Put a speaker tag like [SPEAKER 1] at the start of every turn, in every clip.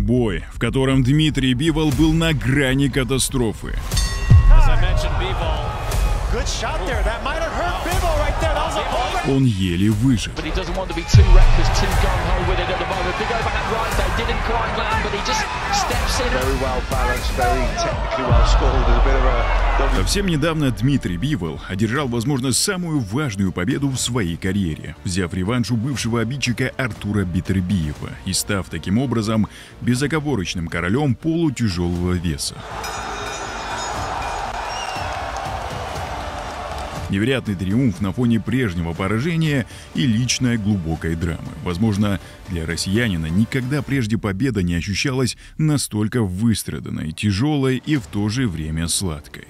[SPEAKER 1] Бой, в котором Дмитрий Бивол был на грани катастрофы. Он еле выжил. Совсем недавно Дмитрий Бивол одержал, возможно, самую важную победу в своей карьере, взяв реванш у бывшего обидчика Артура Битербиева и став таким образом безоговорочным королем полутяжелого веса. Невероятный триумф на фоне прежнего поражения и личной глубокой драмы. Возможно, для россиянина никогда прежде победа не ощущалась настолько выстраданной, тяжелой и в то же время сладкой.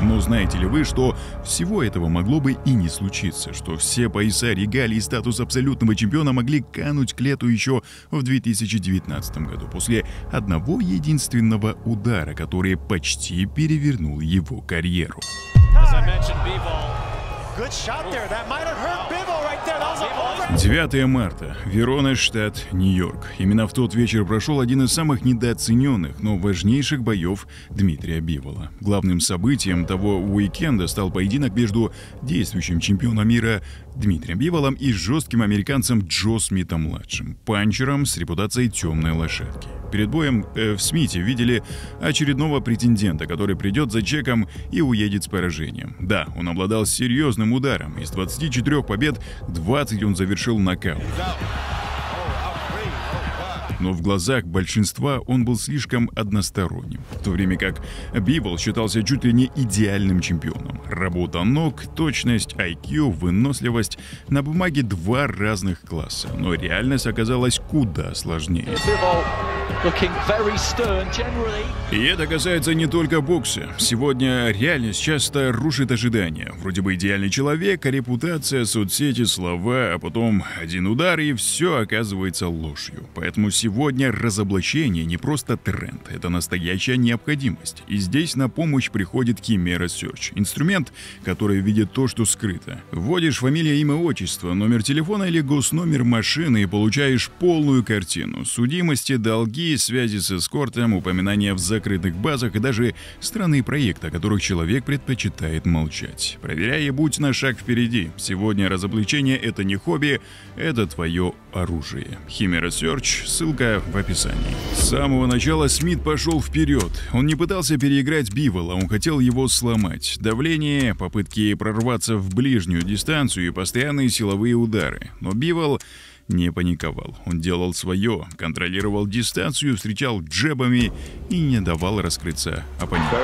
[SPEAKER 1] Но знаете ли вы, что всего этого могло бы и не случиться, что все пояса, регалии и статус абсолютного чемпиона могли кануть к лету еще в 2019 году, после одного единственного удара, который почти перевернул его карьеру. 9 марта. Верона, штат Нью-Йорк. Именно в тот вечер прошел один из самых недооцененных, но важнейших боев Дмитрия Бивола. Главным событием того уикенда стал поединок между действующим чемпионом мира Дмитрием Биволом и жестким американцем Джо Смитом-младшим, панчером с репутацией темной лошадки. Перед боем в Смите видели очередного претендента, который придет за чеком и уедет с поражением. Да, он обладал серьезным ударом. Из 24 побед 20 он завершил нокаут. Но в глазах большинства он был слишком односторонним, в то время как Бивол считался чуть ли не идеальным чемпионом. Работа ног, точность, IQ, выносливость — на бумаге два разных класса, но реальность оказалась куда сложнее. И это касается не только бокса. Сегодня реальность часто рушит ожидания. Вроде бы идеальный человек, а репутация, соцсети, слова, а потом один удар, и все оказывается ложью. Поэтому сегодня разоблачение не просто тренд, это настоящая необходимость. И здесь на помощь приходит Chimera Search, инструмент, который видит то, что скрыто. Вводишь фамилия, имя, отчество, номер телефона или госномер машины и получаешь полную картину: судимости, долги, связи с эскортом, упоминания в закрытых базах и даже страны проекта, о которых человек предпочитает молчать. Проверяй и будь на шаг впереди. Сегодня разоблачение — это не хобби, это твое оружие. Chimera Search, ссылка в описании. С самого начала Смит пошел вперед. Он не пытался переиграть Бивола, он хотел его сломать. Давление, попытки прорваться в ближнюю дистанцию и постоянные силовые удары. Но Бивол не паниковал. Он делал свое, контролировал дистанцию, встречал джебами и не давал раскрыться оппоненту.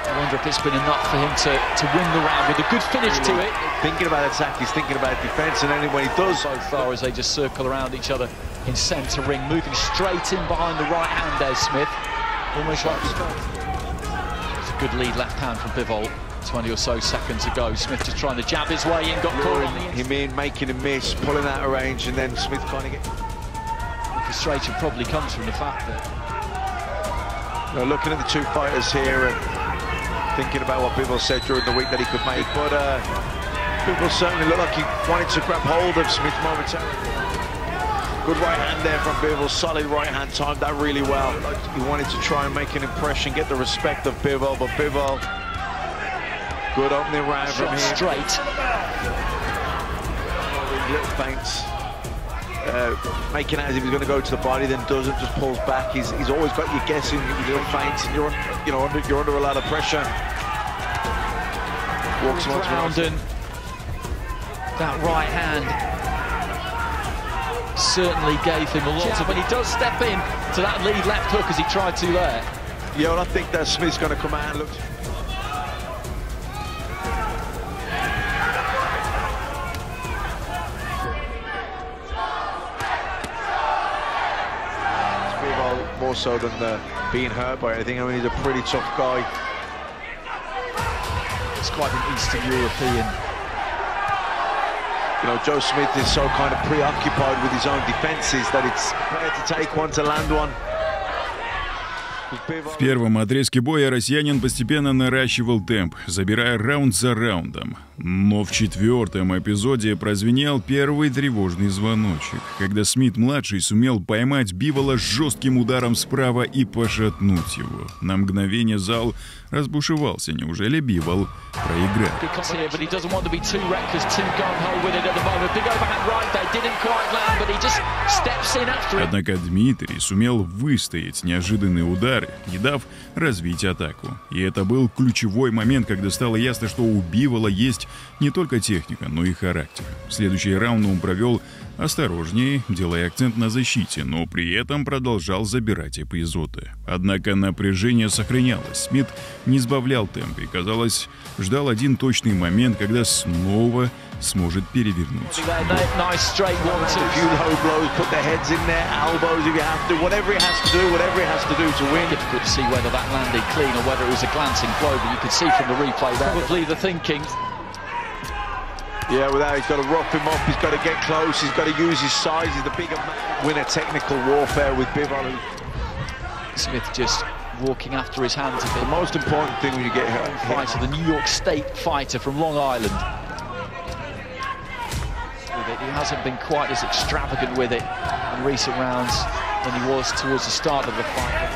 [SPEAKER 2] I wonder if it's been enough for him to win the round with a good finish to it.
[SPEAKER 3] Thinking about attack, he's thinking about defense, and then when he does,
[SPEAKER 2] so far as they just circle around each other in centre ring, moving straight in behind the right hand there, Smith. Almost like it's a good lead left hand from Bivol. 20 or so seconds ago, Smith just trying to jab his way in, got caught on the inside.
[SPEAKER 3] Him in, making a miss, pulling out of range, and then Smith kind of get.
[SPEAKER 2] Frustration probably comes from the fact that.
[SPEAKER 3] Looking at the two fighters here and thinking about what Bivol said during the week that he could make, but Bivol certainly looked like he wanted to grab hold of Smith momentarily. Good right hand there from Bivol, solid right hand, timed that really well. He wanted to try and make an impression, get the respect of Bivol, but Bivol, good opening round from him.
[SPEAKER 2] Straight.
[SPEAKER 3] Little feints. Making out as if he's going to go to the body, then doesn't, just pulls back. He's always got you guessing with little feints, and you're under a lot of pressure. Walks
[SPEAKER 2] around, and that right hand certainly gave him a lot of, and he does step in to that lead left hook as he tried to there.
[SPEAKER 3] Yeah, well, I think that Smith's going to come out and look. More so than being hurt by anything. I mean, he's a pretty tough guy.
[SPEAKER 2] It's quite an Eastern European.
[SPEAKER 3] You know, Joe Smith is so kind of preoccupied with his own defences that it's prepared to take one to land one.
[SPEAKER 1] В первом отрезке боя россиянин постепенно наращивал темп, забирая раунд за раундом. Но в четвертом эпизоде прозвенел первый тревожный звоночек, когда Смит-младший сумел поймать Бивола жестким ударом справа и пошатнуть его. На мгновение зал разбушевался. Неужели Бивол проиграл? Однако Дмитрий сумел выстоять неожиданные удары, не дав развить атаку. И это был ключевой момент, когда стало ясно, что у Бивола есть не только техника, но и характер. Следующий раунд он провел осторожнее, делая акцент на защите, но при этом продолжал забирать эпизоды. Однако напряжение сохранялось. Смит не сбавлял темп и, казалось, ждал один точный момент, когда снова сможет перевернуть.
[SPEAKER 3] Yeah, without he's got to rough him up, he's got to get close, he's got to use his size, he's the bigger man. Win a technical warfare with Bivol.
[SPEAKER 2] Smith just walking after his hands a bit.
[SPEAKER 3] The most important thing when you get hurt.
[SPEAKER 2] Fighter, the New York State fighter from Long Island. He hasn't been quite as extravagant with it in recent rounds than he was towards the start of the fight.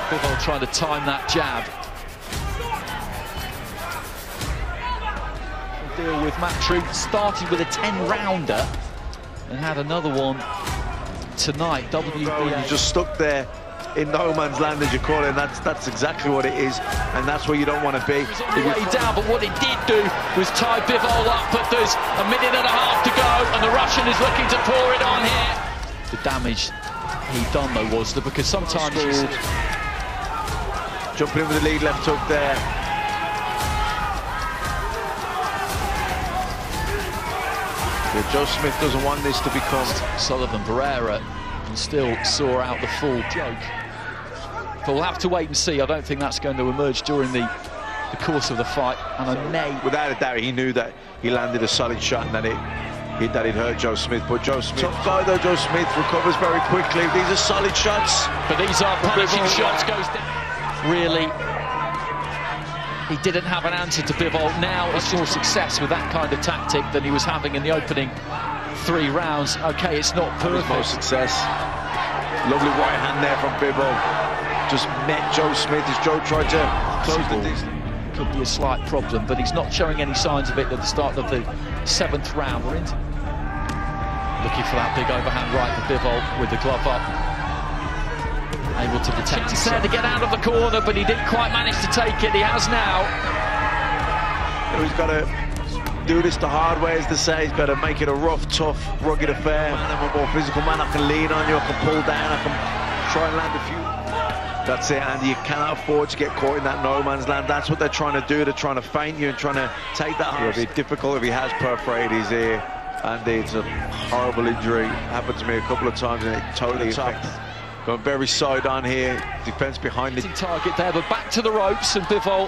[SPEAKER 2] Bivol trying to time that jab. Deal with Matt Troop, started with a 10-rounder and had another one tonight. WBA.
[SPEAKER 3] You're just stuck there in no man's land, as you call it, and that's exactly what it is, and that's where you don't want to be.
[SPEAKER 2] Way down, but what it did do was tie Bivol up, but there's a minute and a half to go, and the Russian is looking to pour it on here. The damage he done, though, was there, because sometimes he's
[SPEAKER 3] jumping in with the lead left hook there. Yeah, Joe Smith doesn't want this to become
[SPEAKER 2] Sullivan Barrera and still saw out the full joke. But we'll have to wait and see. I don't think that's going to emerge during the course of the fight. And I may...
[SPEAKER 3] Without a doubt, he knew that he landed a solid shot and that it hurt Joe Smith. But Joe Smith, tough guy though, Joe Smith recovers very quickly. These are solid shots.
[SPEAKER 2] But these are punishing shots. Goes down. Really, he didn't have an answer to Bivol. Now he's more success with that kind of tactic than he was having in the opening 3 rounds. Okay, it's not perfect.
[SPEAKER 3] More success. Lovely right hand there from Bivol. Just met Joe Smith as Joe tried to close the distance.
[SPEAKER 2] Could be a slight problem, but he's not showing any signs of it at the start of the 7th round. We're into looking for that big overhand right for Bivol with the glove up. Able to detect his set to get out of the corner, but he didn't quite manage to take it. He has now.
[SPEAKER 3] He's got to do this the hard way, as they say. He's got to make it a rough, tough, rugged affair. Man, I'm a more physical man. I can lean on you, I can pull down, I can try and land a few. That's it, and you cannot afford to get caught in that no man's land. That's what they're trying to do. They're trying to feint you and trying to take that. It'll be difficult if he has perforated his ear, and it's a horrible injury. Happened to me a couple of times, and it totally affected. Going very side on here, defense behind the
[SPEAKER 2] target there, but back to the ropes, and Bivol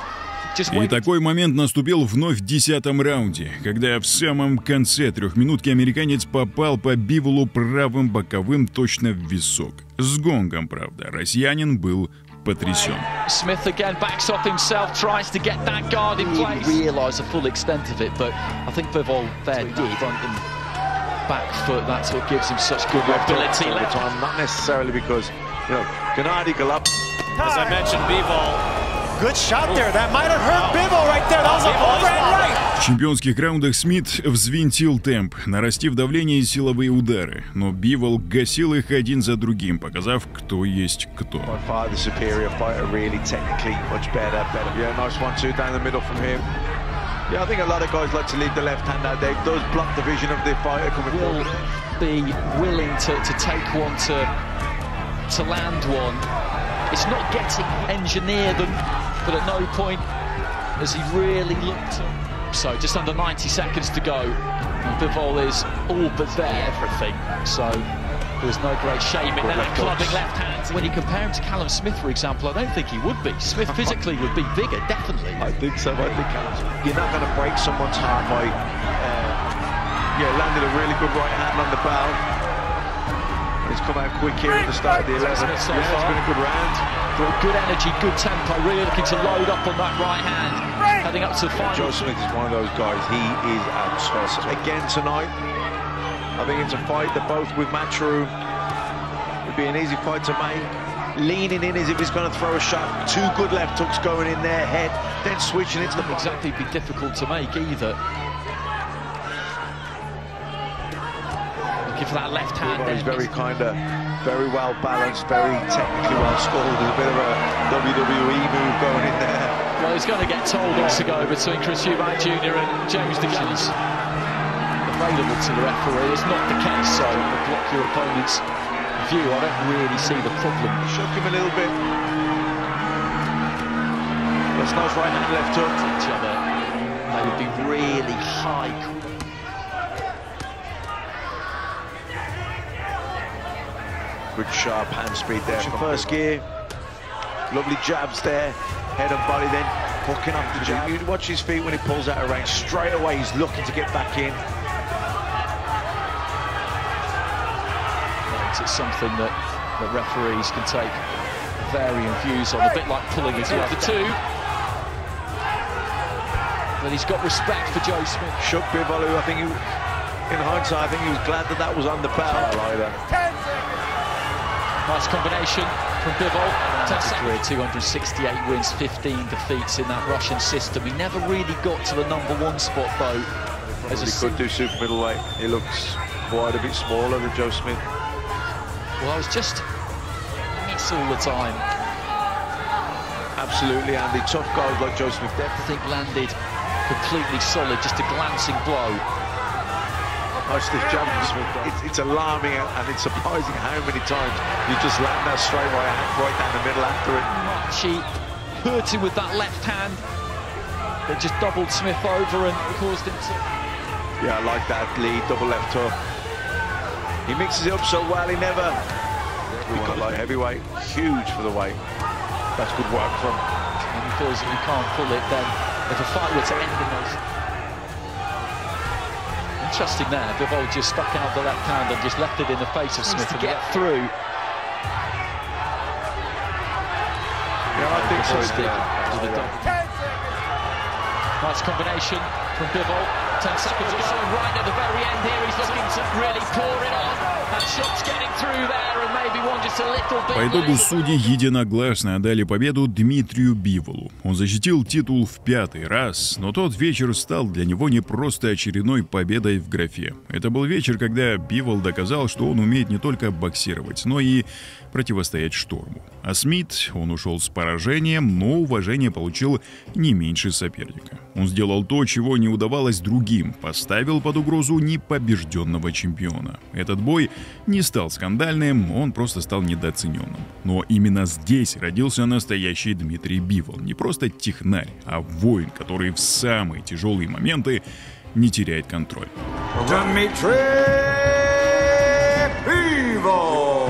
[SPEAKER 2] just
[SPEAKER 1] И такой момент наступил вновь в 10-м раунде, когда в самом конце трехминутки американец попал по Биволу правым боковым точно в висок. С гонгом, правда. Россиянин был потрясен.
[SPEAKER 2] Smith again backs up himself, tries to get that guard in place. He realised the full extent of it, but I think Bivol there did. Front and back foot, that's what gives him such good mobility.
[SPEAKER 3] Not necessarily because, you know, Gennady Golovkin.
[SPEAKER 4] As I mentioned, Bivol. Good shot there. That might have hurt Bivol right there. That was an overhand right.
[SPEAKER 1] В чемпионских раундах Смит взвинтил темп, нарастив давление и силовые удары, но Бивол гасил их один за другим, показав, кто есть кто.
[SPEAKER 3] Yeah, I think a lot of guys like to leave the left hand out there. It does block the vision of the fighter coming forward.
[SPEAKER 2] Be willing to take one, to land one. It's not getting engineer them, but at no point has he really looked to. So just under 90 seconds to go. And Bivol is all but there, everything. So there's no great shame in that clubbing left hand. When you compare him to Callum Smith, for example, I don't think he would be. Smith physically would be bigger, definitely.
[SPEAKER 3] I think so. I think you're not going to break someone's heart by landing a really good right hand on the bow. He's come out quick here at the start of the 11th. Yeah, it's been a good round.
[SPEAKER 2] Good energy, good tempo, really looking to load up on that right hand, heading up to the final.
[SPEAKER 3] Joe Smith is one of those guys. He is at again tonight. I think it's a fight that both with Matchroom would be an easy fight to make. Leaning in as if he's going to throw a shot. Two good left hooks going in their head, then switching into the
[SPEAKER 2] box. Exactly be difficult to make either. Looking for that left hand.
[SPEAKER 3] He's very very well balanced, very technically well scored. There's a bit of a WWE move going in there.
[SPEAKER 2] Well, he's going to get told what's to go between Chris Eubank Jr. and James DeGanis. Available to the referee. It's not the case, so block your opponent's view. I don't really see the problem.
[SPEAKER 3] Shook him a little bit. That's nice right hand, left hook.
[SPEAKER 2] Each other. They would be really high.
[SPEAKER 3] Good sharp hand speed there from first gear. Lovely jabs there. Head and body, then hooking up the jab. You watch his feet when he pulls out of range. Straight away, he's looking to get back in.
[SPEAKER 2] It's something that referees can take varying views on, a bit like pulling his leg. The two. But he's got respect for Joe Smith.
[SPEAKER 3] Shook Bivol, who I think, in hindsight, I think he was glad that was on the bell.
[SPEAKER 2] Nice combination from Bivol. Career 268 wins, 15 defeats in that Russian system. He never really got to the #1 spot though.
[SPEAKER 3] He could do super middleweight. He looks quite a bit smaller than Joe Smith.
[SPEAKER 2] Well, I was just miss all the time.
[SPEAKER 3] Absolutely, Andy. Tough guys like Joe Smith.
[SPEAKER 2] Everything landed completely solid, just a glancing blow.
[SPEAKER 3] Nice stiff jab from Smith. It's alarming and it's surprising how many times you just land that straight right down the middle after it.
[SPEAKER 2] He hurt him with that left hand that just doubled Smith over and caused him to...
[SPEAKER 3] Yeah, I like that lead, double left hook. He mixes it up so well, he never... Everyone like heavyweight, huge for the weight. That's good work from him.
[SPEAKER 2] And he feels that he can't pull it, then if a fight were to end in those... Interesting there, Bivol just stuck out the left hand and just left it in the face of Smith to get through.
[SPEAKER 3] Yeah, I think so.
[SPEAKER 2] Nice combination from Bivol. 10 seconds or so, right at the very end here, he's looking to really pour it on. And shots getting through there, and maybe one just a little bit.
[SPEAKER 1] По итогу судьи единогласно отдали победу Дмитрию Биволу. Он защитил титул в 5-й раз, но тот вечер стал для него не просто очередной победой в графе. Это был вечер, когда Бивол доказал, что он умеет не только боксировать, но и противостоять шторму. А Смит, он ушел с поражением, но уважение получил не меньше соперника. Он сделал то, чего не удавалось другим, поставил под угрозу непобежденного чемпиона. Этот бой не стал скандальным, он просто стал недооцененным. Но именно здесь родился настоящий Дмитрий Бивол. Не просто технарь, а воин, который в самые тяжелые моменты не теряет контроль.
[SPEAKER 5] Дмитрий Бивол!